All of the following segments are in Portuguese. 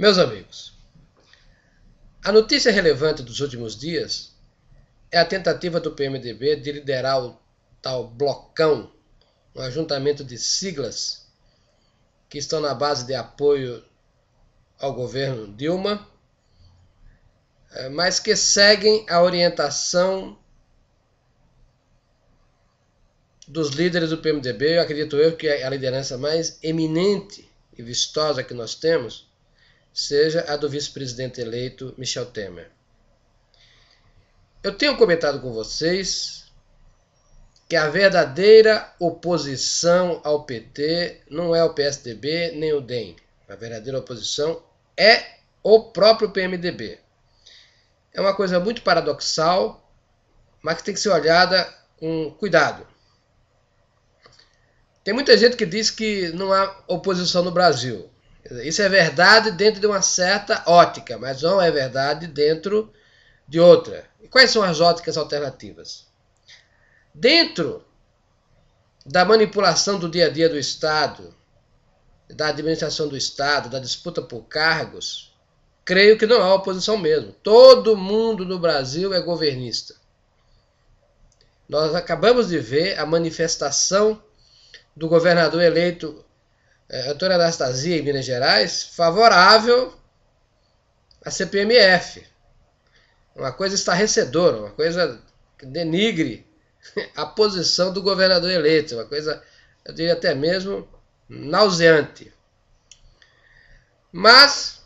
Meus amigos, a notícia relevante dos últimos dias é a tentativa do PMDB de liderar o tal blocão, um ajuntamento de siglas que estão na base de apoio ao governo Dilma, mas que seguem a orientação dos líderes do PMDB. Eu acredito que a liderança mais eminente e vistosa que nós temos seja a do vice-presidente eleito Michel Temer. Eu tenho comentado com vocês que a verdadeira oposição ao PT não é o PSDB nem o DEM. A verdadeira oposição é o próprio PMDB. É uma coisa muito paradoxal, mas que tem que ser olhada com cuidado. Tem muita gente que diz que não há oposição no Brasil. Isso é verdade dentro de uma certa ótica, mas não é verdade dentro de outra. E quais são as óticas alternativas? Dentro da manipulação do dia a dia do Estado, da administração do Estado, da disputa por cargos, creio que não há oposição mesmo. Todo mundo no Brasil é governista. Nós acabamos de ver a manifestação do governador eleito Antônio Anastasia, em Minas Gerais, favorável à CPMF. Uma coisa estarrecedora, uma coisa que denigre a posição do governador eleito, uma coisa, eu diria até mesmo, nauseante. Mas,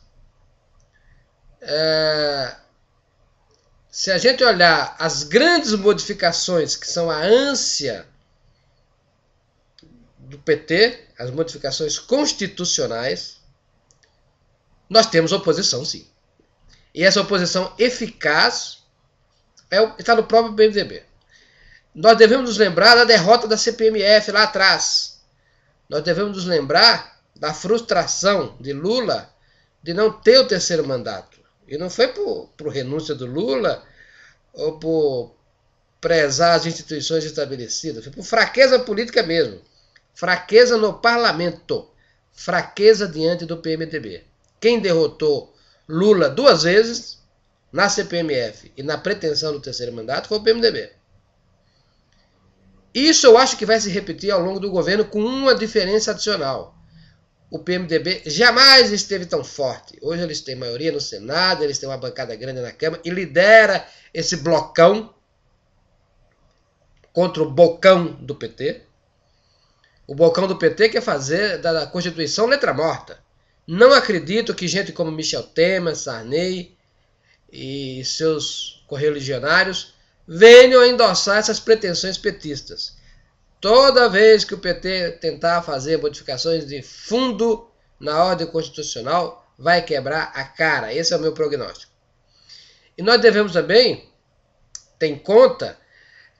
se a gente olhar as grandes modificações que são a ânsia do PT, as modificações constitucionais, nós temos oposição, sim. E essa oposição eficaz está no próprio PMDB. Nós devemos nos lembrar da derrota da CPMF lá atrás. Nós devemos nos lembrar da frustração de Lula de não ter o terceiro mandato. E não foi por renúncia do Lula ou por prezar as instituições estabelecidas. Foi por fraqueza política mesmo. Fraqueza no parlamento. Fraqueza diante do PMDB. Quem derrotou Lula 2 vezes na CPMF e na pretensão do terceiro mandato foi o PMDB. Isso eu acho que vai se repetir ao longo do governo com uma diferença adicional. O PMDB jamais esteve tão forte. Hoje eles têm maioria no Senado, eles têm uma bancada grande na Câmara e lidera esse blocão contra o bocão do PT. O bocão do PT quer fazer da Constituição letra morta. Não acredito que gente como Michel Temer, Sarney e seus correligionários venham a endossar essas pretensões petistas. Toda vez que o PT tentar fazer modificações de fundo na ordem constitucional, vai quebrar a cara. Esse é o meu prognóstico. E nós devemos também ter em conta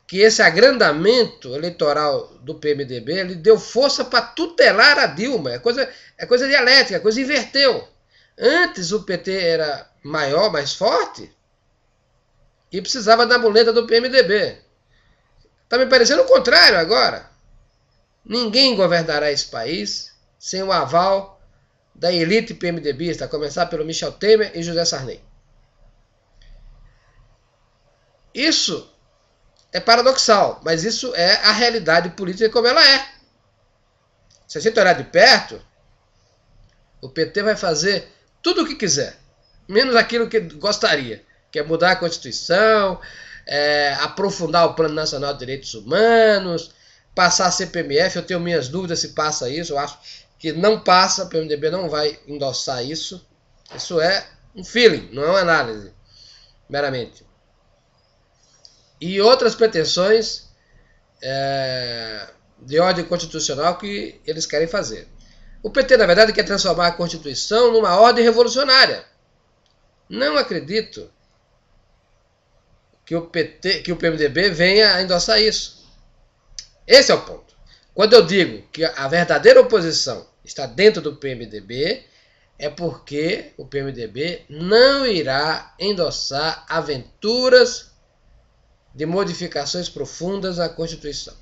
que esse agrandamento eleitoral do PMDB ele deu força para tutelar a Dilma. É coisa dialética, a coisa inverteu. Antes o PT era maior, mais forte, e precisava da muleta do PMDB. Está me parecendo o contrário agora. Ninguém governará esse país sem o aval da elite PMDBista, a começar pelo Michel Temer e José Sarney. Isso é paradoxal, mas isso é a realidade política como ela é. Se a gente olhar de perto, o PT vai fazer tudo o que quiser, menos aquilo que gostaria, que é mudar a Constituição, aprofundar o Plano Nacional de Direitos Humanos, passar a CPMF. Eu tenho minhas dúvidas se passa isso, eu acho que não passa, o PMDB não vai endossar isso. Isso é um feeling, não é uma análise, meramente. E outras pretensões de ordem constitucional que eles querem fazer. O PT, na verdade, quer transformar a Constituição numa ordem revolucionária. Não acredito que o PMDB venha a endossar isso. Esse é o ponto. Quando eu digo que a verdadeira oposição está dentro do PMDB, é porque o PMDB não irá endossar aventuras de modificações profundas à Constituição.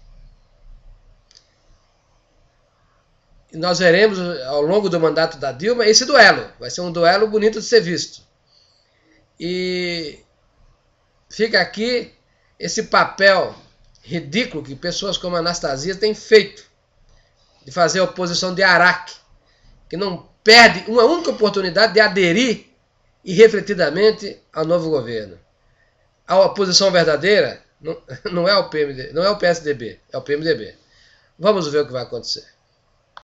nós veremos ao longo do mandato da Dilma esse duelo. Vai ser um duelo bonito de ser visto. E fica aqui esse papel ridículo que pessoas como a Anastasia têm feito, de fazer a oposição de Araque, que não perde uma única oportunidade de aderir irrefletidamente ao novo governo. A oposição verdadeira não é o PMDB, não é o PSDB, é o PMDB. Vamos ver o que vai acontecer.